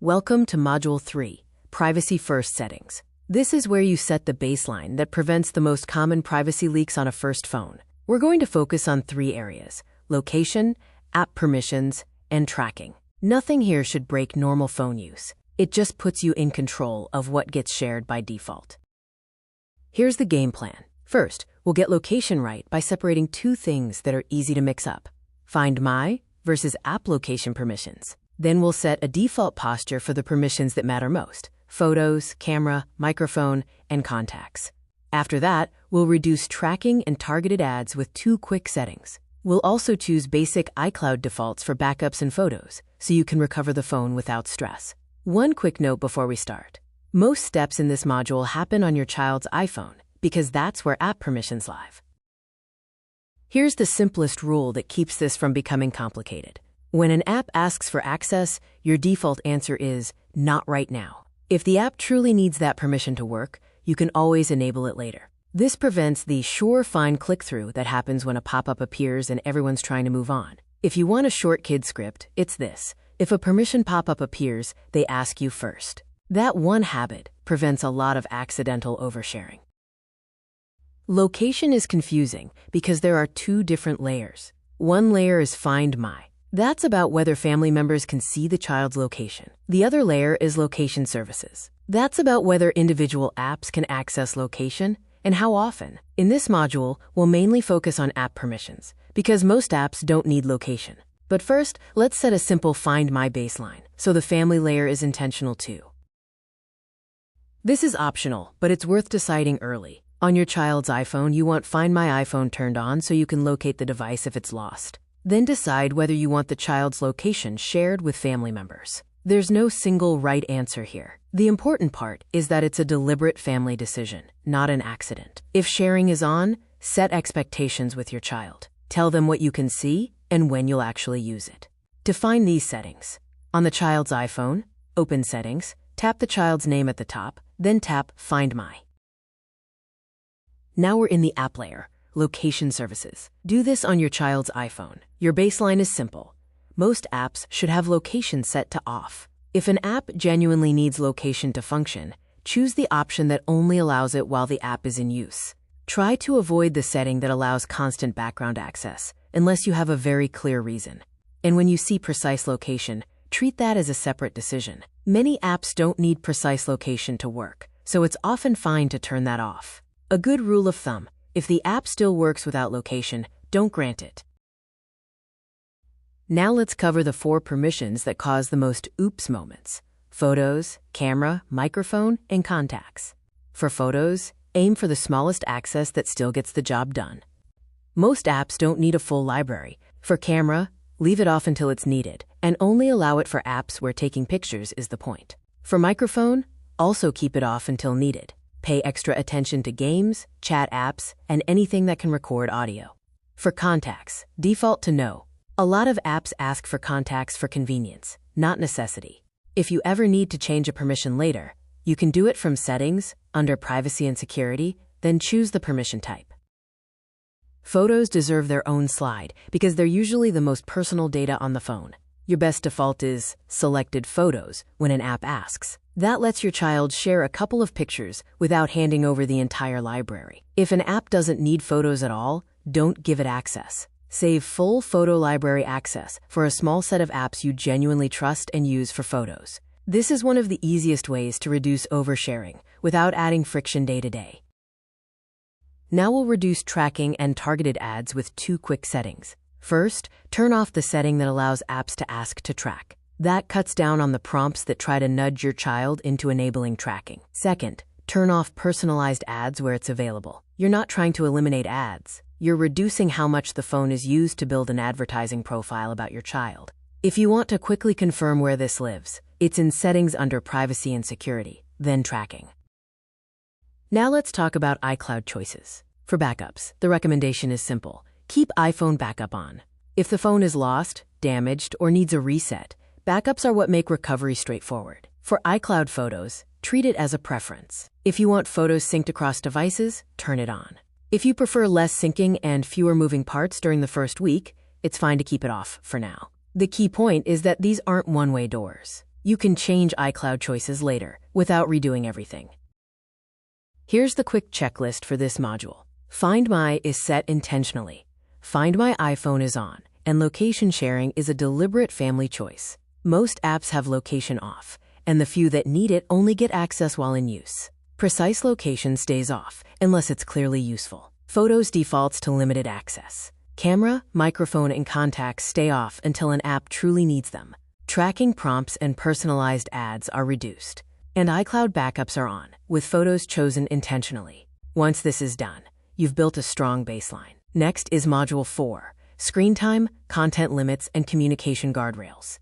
Welcome to Module 3, Privacy First Settings. This is where you set the baseline that prevents the most common privacy leaks on a first phone. We're going to focus on 3 areas: location, app permissions, and tracking. Nothing here should break normal phone use. It just puts you in control of what gets shared by default. Here's the game plan. First, we'll get location right by separating 2 things that are easy to mix up: Find My versus app location permissions. Then we'll set a default posture for the permissions that matter most: photos, camera, microphone, and contacts. After that, we'll reduce tracking and targeted ads with 2 quick settings. We'll also choose basic iCloud defaults for backups and photos, so you can recover the phone without stress. One quick note before we start. Most steps in this module happen on your child's iPhone, because that's where app permissions live. Here's the simplest rule that keeps this from becoming complicated. When an app asks for access, your default answer is "not right now." If the app truly needs that permission to work, you can always enable it later. This prevents the sure-fine click-through that happens when a pop-up appears and everyone's trying to move on. If you want a short kid script, it's this: if a permission pop-up appears, they ask you first. That one habit prevents a lot of accidental oversharing. Location is confusing because there are 2 different layers. One layer is Find My. That's about whether family members can see the child's location. The other layer is Location Services. That's about whether individual apps can access location and how often. In this module, we'll mainly focus on app permissions because most apps don't need location. But first, let's set a simple Find My baseline so the family layer is intentional too. This is optional, but it's worth deciding early. On your child's iPhone, you want Find My iPhone turned on so you can locate the device if it's lost. Then decide whether you want the child's location shared with family members. There's no single right answer here. The important part is that it's a deliberate family decision, not an accident. If sharing is on, set expectations with your child. Tell them what you can see and when you'll actually use it. Define these settings. On the child's iPhone, open Settings, tap the child's name at the top, then tap Find My. Now we're in the app layer, Location Services. Do this on your child's iPhone. Your baseline is simple. Most apps should have location set to off. If an app genuinely needs location to function, choose the option that only allows it while the app is in use. Try to avoid the setting that allows constant background access, unless you have a very clear reason. And when you see precise location, treat that as a separate decision. Many apps don't need precise location to work, so it's often fine to turn that off. A good rule of thumb: if the app still works without location, don't grant it. Now let's cover the 4 permissions that cause the most oops moments: photos, camera, microphone, and contacts. For photos, aim for the smallest access that still gets the job done. Most apps don't need a full library. For camera, leave it off until it's needed, and only allow it for apps where taking pictures is the point. For microphone, also keep it off until needed. Pay extra attention to games, chat apps, and anything that can record audio. For contacts, default to no. A lot of apps ask for contacts for convenience, not necessity. If you ever need to change a permission later, you can do it from Settings, under Privacy and Security, then choose the permission type. Photos deserve their own slide because they're usually the most personal data on the phone. Your best default is Selected Photos when an app asks. That lets your child share a couple of pictures without handing over the entire library. If an app doesn't need photos at all, don't give it access. Save full photo library access for a small set of apps you genuinely trust and use for photos. This is one of the easiest ways to reduce oversharing without adding friction day to day. Now we'll reduce tracking and targeted ads with 2 quick settings. First, turn off the setting that allows apps to ask to track. That cuts down on the prompts that try to nudge your child into enabling tracking. Second, turn off personalized ads where it's available. You're not trying to eliminate ads. You're reducing how much the phone is used to build an advertising profile about your child. If you want to quickly confirm where this lives, it's in Settings under Privacy and Security, then Tracking. Now let's talk about iCloud choices. For backups, the recommendation is simple: keep iPhone backup on. If the phone is lost, damaged, or needs a reset, backups are what make recovery straightforward. For iCloud photos, treat it as a preference. If you want photos synced across devices, turn it on. If you prefer less syncing and fewer moving parts during the first week, it's fine to keep it off for now. The key point is that these aren't one-way doors. You can change iCloud choices later without redoing everything. Here's the quick checklist for this module. Find My is set intentionally. Find My iPhone is on, and location sharing is a deliberate family choice. Most apps have location off, and the few that need it only get access while in use. Precise location stays off, unless it's clearly useful. Photos defaults to limited access. Camera, microphone, and contacts stay off until an app truly needs them. Tracking prompts and personalized ads are reduced. And iCloud backups are on, with photos chosen intentionally. Once this is done, you've built a strong baseline. Next is Module 4, Screen Time, Content Limits, and Communication Guardrails.